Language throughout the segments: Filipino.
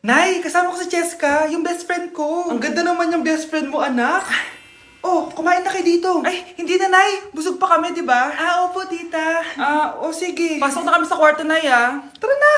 Nay, kasama ko si Cheska, yung best friend ko. Ang ganda naman yung best friend mo, anak. Oh, kumain na kayo dito. Ay, hindi na, Nay. Busog pa kami, di ba? Opo, tita. Sige. Pasok na kami sa kwarto, Nay, Tara na.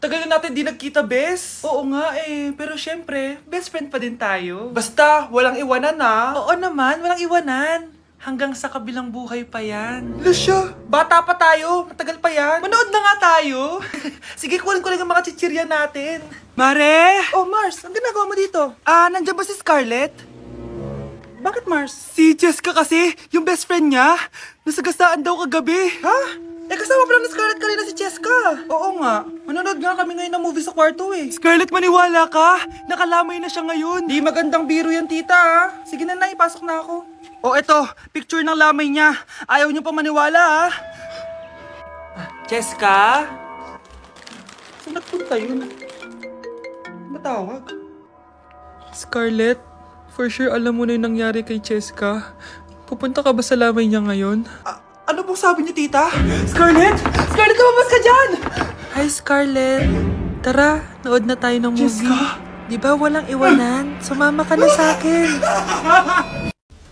Tagal na natin di nagkita, bes. Oo nga pero syempre, best friend pa din tayo. Basta, walang iwanan Oo naman, walang iwanan. Hanggang sa kabilang buhay pa yan. Lucia, bata pa tayo. Matagal pa yan. Manood na nga tayo. Sige, kunin ko lang ang mga chichirya natin. Mare! Oh, Mars, ang ginagawa mo dito? Nandiyan ba si Scarlett? Bakit, Mars? Si Jessica kasi, yung best friend niya. Nasagasaan daw kagabi. Ha? Kasama pala ni Scarlett kanina si Jessica. Oo nga. Manonood nga kami ngayon ng movie sa kwarto Scarlett, maniwala ka. Nakalamay na siya ngayon. Di magandang biro yan, tita Sige na, ipasok na ako. Oh, eto. Picture ng lamay niya. Ayaw niyo pa maniwala, Jessica? Saan nagpunta yun? Matawag? Scarlett, for sure alam mo na yung nangyari kay Jessica. Pupunta ka ba sa lamay niya ngayon? Ano pong sabi niyo, tita? Scarlett! Scarlett, lumabas ka dyan! Hi, Scarlett. Tara, nood na tayo ng movie. Jessica? Di ba walang iwanan? Sumama ka na sa akin.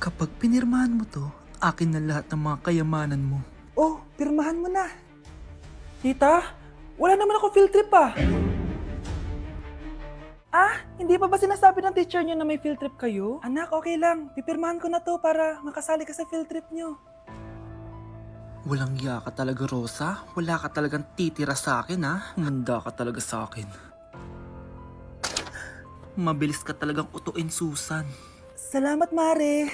Kapag pinirmahan mo to, akin na lahat ng mga kayamanan mo. Oh, pirmahan mo na. Tita, wala naman ako field trip hindi pa ba sinasabi ng teacher niyo na may field trip kayo? Anak, okay lang. Pipirmahan ko na to para makasali ka sa field trip niyo. Walang iya ka talaga, Rosa. Wala ka talagang titira sa akin, Humanda ka talaga sa akin. Mabilis ka talagang utuin, Susan. Salamat, Mare.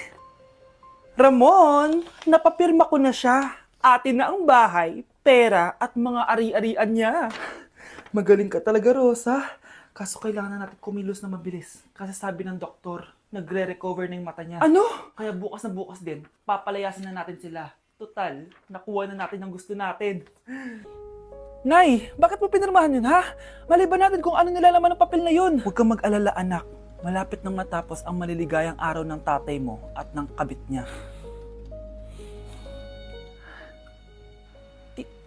Ramon, napapirma ko na siya. Atin na ang bahay, pera at mga ari-arian niya. Magaling ka talaga, Rosa. Kaso kailangan na natin kumilos na mabilis. Kasi sabi ng doktor, nagre-recover na yung mata niya. Ano? Kaya bukas na bukas din, papalayasin na natin sila. Total, nakuha na natin ang gusto natin. Nay, bakit mo pinirmahan yun, Maliban natin kung ano nilalaman ng papel na yun. Huwag kang mag-alala, anak. Malapit nang matapos ang maliligayang araw ng tatay mo at ng kabit niya.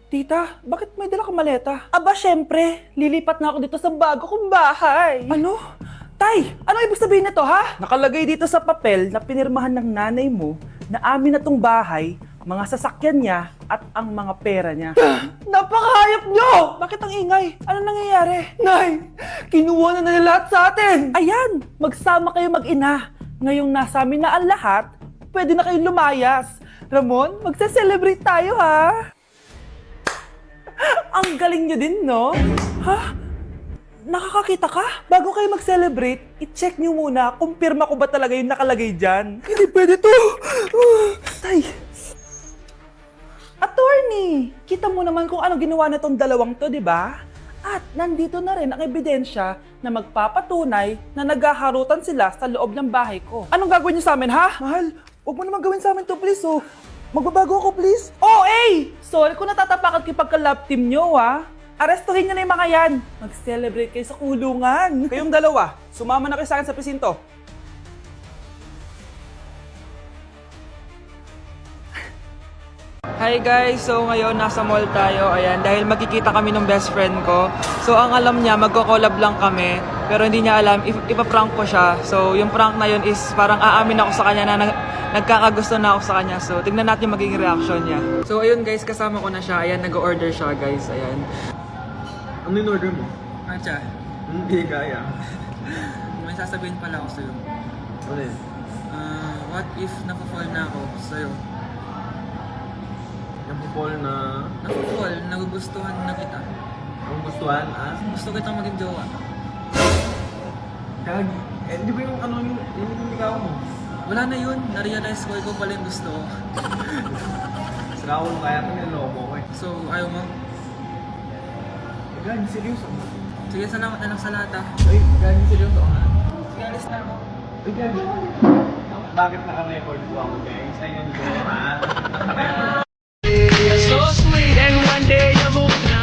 Tita, bakit may dala kang maleta? Aba, syempre. Lilipat na ako dito sa bago kong bahay. Ano? Tay, ano ibig sabihin nito, Nakalagay dito sa papel na pinirmahan ng nanay mo na amin na tong bahay, mga sasakyan niya at ang mga pera niya. Napakahayop nyo! Bakit ang ingay? Ano nangyayari? Nay, kinuha na nila lahat sa atin! Ayan, magsama kayo mag-ina. Ngayong nasa amin na ang lahat, pwede na kayong lumayas. Ramon, magse-celebrate tayo, Ang galing nyo din, no? Nakakakita ka? Bago kayo mag-celebrate, i-check nyo muna kung pirma ko ba talaga yung nakalagay dyan. Hindi pwede to! Tay! Attorney! Kita mo naman kung ano ginawa na tong dalawang to, di ba? At nandito na rin ang ebidensya na magpapatunay na naghaharutan sila sa loob ng bahay ko. Anong gagawin niyo sa amin, Mahal, huwag mo naman gawin sa amin to, please, Magbabago ako, please. Sorry kung natatapakan kayo pagka-love team nyo, Arestuhin nyo na yung mga yan. Mag-celebrate kayo sa kulungan. Kayong dalawa, sumama na kayo sa akin sa presinto. Hi guys! So ngayon nasa mall tayo, ayan, dahil magkikita kami ng best friend ko. So ang alam niya, magko-collab lang kami, pero hindi niya alam, ipaprank ko siya. So yung prank na yun is parang aamin ako sa kanya na nagkakagusto na ako sa kanya. So tignan natin magiging reaction niya. So ayun guys, kasama ko na siya, ayan, nag-order siya guys, ayan. Ano yung order mo? Acha, Hindi kaya. may sasabihin pala ako sa'yo. Ano yun? What if napafall na ako sa'yo? Yung people na... Napafall, nagugustuhan na kita. Ang gustuhan, Gusto kitang maging jowa. Gagi. Di ba yung ano yung ligaw mo? Wala na yun, na-realize ko, ikaw pala yung gusto ko. Siraw mo kaya ito niloko ko So, ayaw mo? Gagi, seryoso. Sige, salamat na lang sa lahat Ay, gagi, seryoso Sige, alis na ako. Ay, gagi. Bakit naka-record ko ako, guys? Ayun ko, So sweet, and one day you moved down.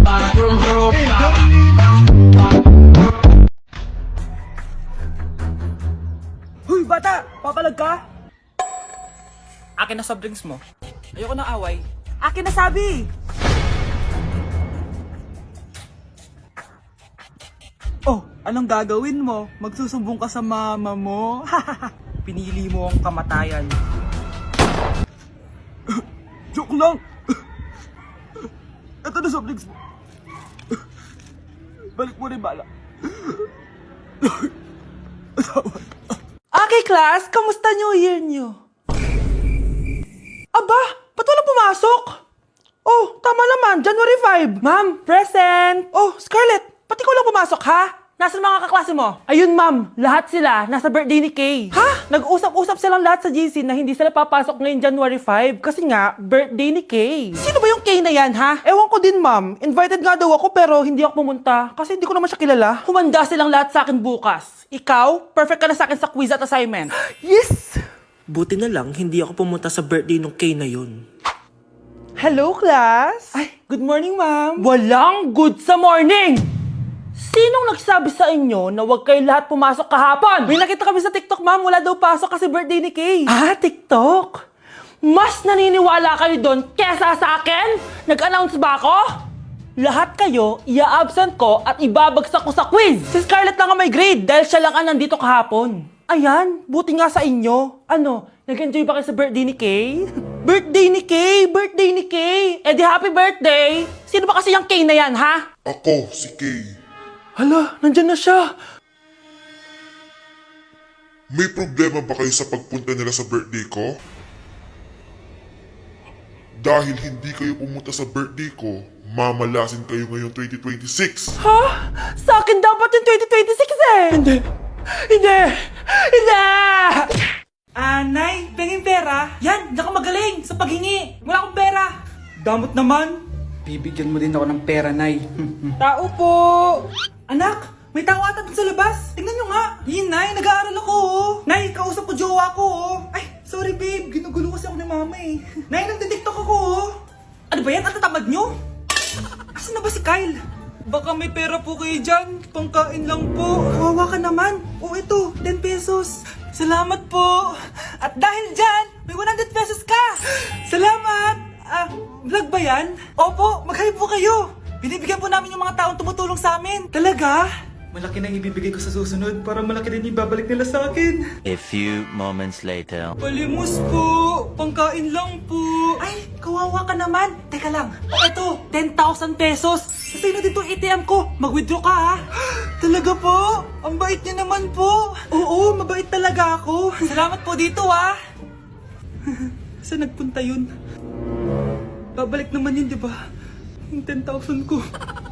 Para Naglalag ka? Akin na soft drinks mo. Ayoko na away. Akin na sabi! Oh, anong gagawin mo? Magsusumbong ka sa mama mo? Pinili mo ang kamatayan. Joke lang! Ito na soft drinks mo. Balik mo rin bala. Okay, class. Kamusta New Year nyo? Aba, ba't wala pumasok? Oh, tama naman. January 5. Ma'am, present. Oh, Scarlett, pati ko lang pumasok, ha? Nasaan mga kaklase mo? Ayun, ma'am. Lahat sila nasa birthday ni Kay. Ha? Nag-usap-usap silang lahat sa GC na hindi sila papasok ngayon January 5 kasi nga, birthday ni Kay. Sino ba yung Kay na yan, ha? Ewan ko din, ma'am. Invited nga daw ako pero hindi ako pumunta kasi hindi ko naman siya kilala. Humanda silang lahat sa akin bukas. Ikaw, perfect ka na sa akin sa quiz at assignment. Yes! Buti na lang, hindi ako pumunta sa birthday nung Kay na yun. Hello, class! Ay, good morning, ma'am. Walang good sa morning! Sinong nagsabi sa inyo na huwag kayo lahat pumasok kahapon? May nakita kami sa TikTok, ma'am. Wala daw pasok kasi birthday ni Kay. Ah, TikTok? Mas naniniwala kayo doon kesa sa akin? Nag-announce ba ako? Lahat kayo, ia-absent ko at ibabagsak ko sa quiz. Si Scarlett lang ang may grade dahil siya lang ang nandito kahapon. Ayan, buti nga sa inyo. Ano, nag-enjoy ba kayo sa birthday ni Kay? Birthday ni Kay! Birthday ni Kay! Eh di happy birthday! Sino ba kasi yung Kay na yan, ha? Ako, si Kay. Hala, nandyan na siya. May problema ba kayo sa pagpunta nila sa birthday ko? Dahil hindi kayo pumunta sa birthday ko, mamalasin kayo ngayong 2026. Ha? Sa akin dapat yung 2026 eh! Hindi! Hindi! Hindi! Nay, pengin pera? Yan, diyan ka magaling sa paghingi. Wala akong pera. Damot naman. Bibigyan mo din ako ng pera, Nay. Tao po! Anak, may tao ata dun sa labas. Tingnan nyo nga. Yun, Nay, nag-aaral ako, oh. Nay, kausap ko jowa ko, oh. Ay, sorry, babe. Ginugulo kasi ako ni mama, eh. Nay, nagtitiktok ako, oh. Ano ba yan? Ang tatamad nyo? Asan na ba si Kyle? Baka may pera po kayo dyan. Pangkain lang po. Kawawa ka naman. Oh, ito, 10 pesos. Salamat po. At dahil dyan, may 100 pesos ka. Salamat. Vlog ba yan? Opo, mag-hi po kayo. Binibigyan po namin yung mga taong tumutulong sa amin. Talaga? Malaki na ibibigay ko sa susunod para malaki din ibabalik nila sa akin. A few moments later. Palimos po. Pangkain lang po. Ay, kawawa ka naman. Teka lang. O eto, 10,000 pesos. Kasi na dito ATM ko. Mag-withdraw ka ha. Talaga po? Ang bait niya naman po. Oo, mabait talaga ako. Salamat po dito ha. Saan nagpunta yun? Babalik naman yun, di ba? Yung 10,000 ko.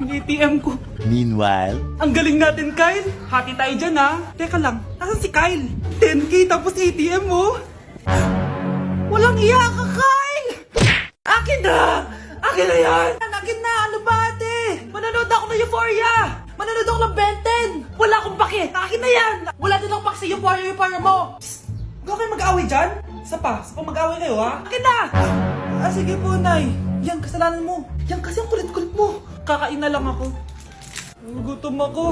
Yung ATM ko. Meanwhile. Ang galing natin, Kyle. Hati tayo dyan, ha? Teka lang, nasan si Kyle? 10K tapos ATM mo? Walang iya ka, Kyle! Akin na! Akin na yan! Akin na! Ano ba, ate? Manonood ako ng Euphoria! Manonood ako ng Ben 10! Wala akong pake! Akin na yan! Wala din akong pake sa Euphoria mo! Psst! Huwag kayo mag-away dyan? Isa pa mag-away kayo, ha? Akin na! Sige po, Nay. Yan, kasalanan mo. Yan kasi ang kulit-kulit mo. Kakain na lang ako. Gutom ako.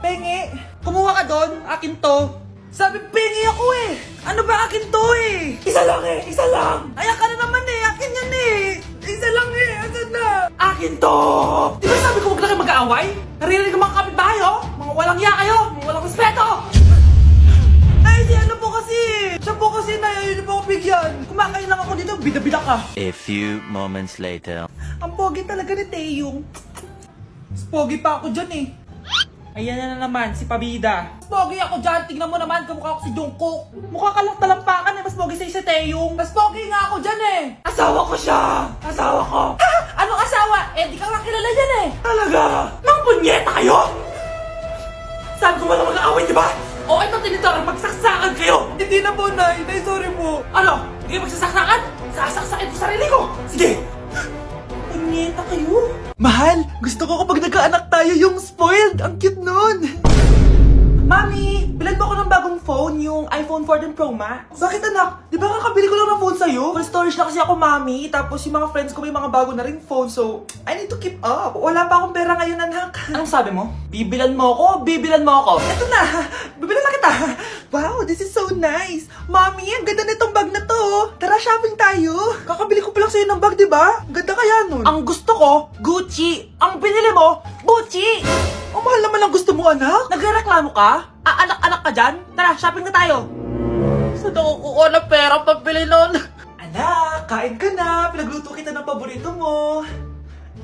Pengi, kumuha ka doon. Akin to. Sabi, pengi ako eh. Ano ba akin to eh? Isa lang eh, isa lang. Ayan ka na naman eh, akin yan eh. Isa lang eh, asan na? Akin to. Di ba sabi ko huwag lang kayo mag-aaway? Naririnig ang mga kapitbahay oh. Mga walang iya kayo, mga walang respeto. Ay, di ano po kasi. Siya po kasi na yun po ako bigyan. Kumakain lang ako dito, bida-bida ka. A few moments later. Ang pogi talaga ni Taeyong. Mas pogi pa ako dyan eh. Ayan na naman, si Pabida. Mas pogi ako dyan, tignan mo naman, kamukha ako si Jungkook. Mukha ka lang talampakan eh, mas pogi sa'yo si Taeyong. Mas pogi nga ako dyan eh. Asawa ko siya! Asawa ko! Ha? Anong asawa? Eh, di ka nga kilala dyan eh. Talaga? Mga punyeta kayo? Sabi ko wala mag-aaway, di ba? O ito tinitorong, magsaksakan kayo! Hindi na po, Nay. Nay, sorry po. Ano? Hindi kayo magsasaksakan? Sasaksakin ko sarili ko! Sige! Punyeta kayo? Mahal, gusto ko kapag nagkaanak tayo yung spoiled. Ang cute nun! Mami, bilan mo ako ng bagong phone, yung iPhone 14 Pro Max. Bakit anak? Di ba kakabili ko lang ng phone sa'yo? Full storage na kasi ako, Mami. Tapos yung mga friends ko may mga bago na ring phone, so I need to keep up. Wala pa akong pera ngayon, anak. Anong sabi mo? Bibilan mo ako? Bibilan mo ako? Eto na, bibilan na kita. Wow, this is so nice! Mommy, ang ganda nitong bag na to! Tara, shopping tayo! Kakabili ko pa lang sa'yo ng bag, di ba? Ang ganda kaya nun? Ang gusto ko, Gucci! Ang binili mo, Gucci! Ang mahal naman ang gusto mo, anak! Nagrereklamo ka? Anak-anak ka dyan? Tara, shopping na tayo! Saan ako kukuha ng pera pambili nun? Anak, kain ka na! Pinagluto kita ng paborito mo!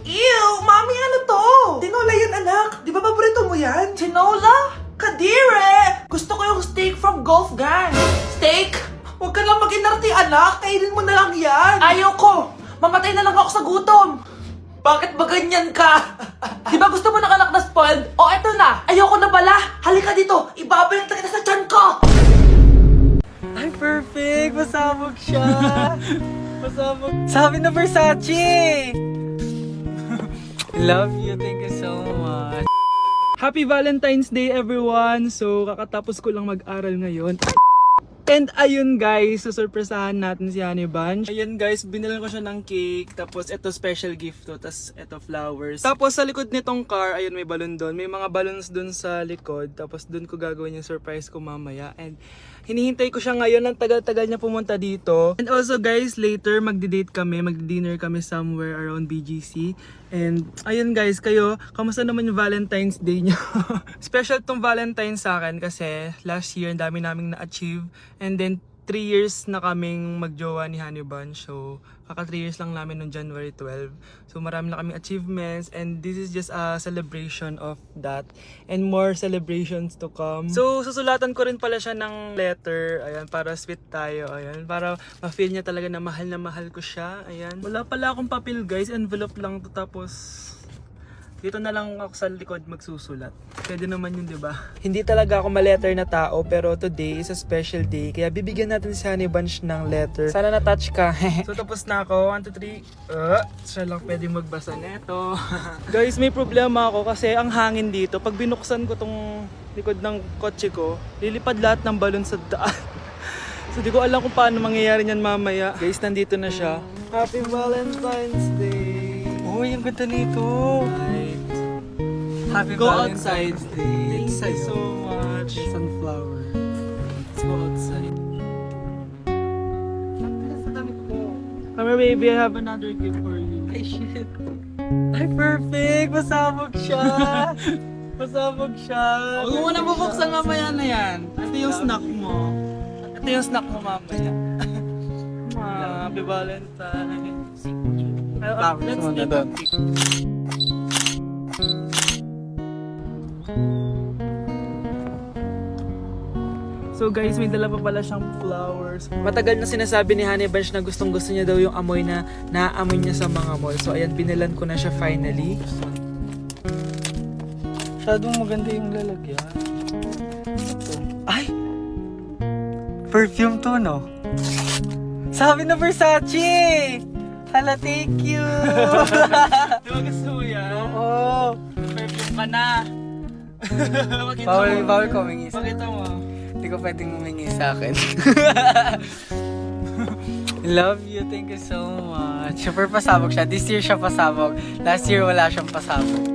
Ew! Mami, ano to? Tinola yan, anak! Di ba paborito mo yan? Tinola? Kadire! Gusto ko yung steak from Golf Gang. Steak? Huwag ka lang mag-inarti, anak. Kainin mo na lang yan. Ayoko. Mamatay na lang ako sa gutom. Bakit ba ganyan ka? Di ba gusto mo ng anak na spoiled? O, eto na. Ayoko na pala. Halika dito. Ibabalita kita sa tiyan ko. Ay, perfect! Masabog siya! Masabog. Sabi na Versace! Love you. Thank you so much. Happy Valentine's Day everyone! So, kakatapos ko lang mag-aral ngayon. And ayun guys, susurpresahan natin si Honey Bunch. Ayun guys, binilan ko siya ng cake. Tapos ito special gift to. Tapos ito flowers. Tapos sa likod nitong car, ayun may balon doon. May mga balloons doon sa likod. Tapos doon ko gagawin yung surprise ko mamaya. And hinihintay ko siya ngayon. Ang tagal-tagal niya pumunta dito. And also guys, later magdi-date kami. Magdi-dinner kami somewhere around BGC. And ayun guys, kayo, kamusta naman yung Valentine's Day niyo? Special tong Valentine's sa akin kasi last year ang dami naming na-achieve. And then 3 years na kaming magjowa ni Honey Bunch. So kaka 3 years lang namin noong January 12. So marami na kaming achievements and this is just a celebration of that. And more celebrations to come. So susulatan ko rin pala siya ng letter. Ayan, para sweet tayo. Ayan, para ma-feel niya talaga na mahal ko siya. Ayan. Wala pala akong papel guys. Envelope lang to, tapos dito na lang ako sa likod magsusulat. Pwede naman yun, di ba? Hindi talaga ako ma-letter na tao, pero today is a special day. Kaya bibigyan natin si Honey Bunch ng letter. Sana na-touch ka. So tapos na ako. 1, 2, 3. Siya lang pwede magbasa neto. Guys, may problema ako kasi ang hangin dito. Pag binuksan ko tong likod ng kotse ko, lilipad lahat ng balon sa daan. So di ko alam kung paano mangyayari niyan mamaya. Guys, nandito na siya. Happy Valentine's Day! Uy, ang ganda nito! Happy Go Valentine's Day. Thank you so much. Sunflower. Let's go outside. Come here, baby. I have another gift for you. Ay, shit. Ay, perfect! Masabog siya! Masabog siya! Huwag mo na bubuksan mamaya na yan. Ito yung snack mo. Ito yung snack mo mamaya. Happy Valentine's. Let's take a pic. So guys, may dala pa pala siyang flowers. Matagal na sinasabi ni Honey Bunch na gustong gusto niya daw yung amoy na naaamoy niya sa mga mall. So ayan, binilan ko na siya finally. Masyadong maganda yung lalagyan. Ay! Perfume to, no? Sabi na Versace! Hala, thank you! Di ba gusto mo yan? Oo! Perfume ka na! Pakita Bawal ko humingi sa Pakita mo. Hindi ko pwedeng humingi sa akin. Love you, thank you so much. Super pasabog siya. This year siya pasabog. Last year wala siyang pasabog.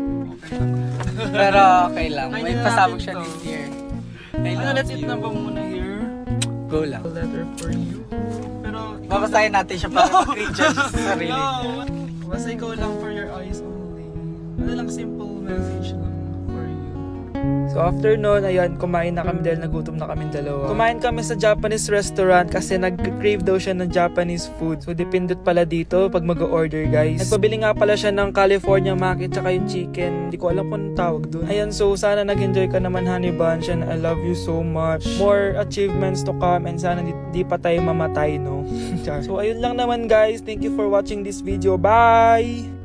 Pero okay lang. May pasabog siya this year. I love Let's eat you. na ba muna here? Go lang. A letter for you. Pero Babasahin natin siya para mag-recharge sa sarili. no! Basta ikaw lang for your eyes only. Ano lang, simple message lang for you. So after nun, ayan, kumain na kami dahil nagutom na kami dalawa. Kumain kami sa Japanese restaurant kasi nag-crave daw siya ng Japanese food. So dependent pala dito pag mag-order guys. Nagpabili nga pala siya ng California maki tsaka yung chicken. Hindi ko alam kung anong tawag doon. Ayan, so sana nag-enjoy ka naman Honey Bunch and I love you so much. More achievements to come and sana di pa tayo mamatay, no? So ayun lang naman guys. Thank you for watching this video. Bye!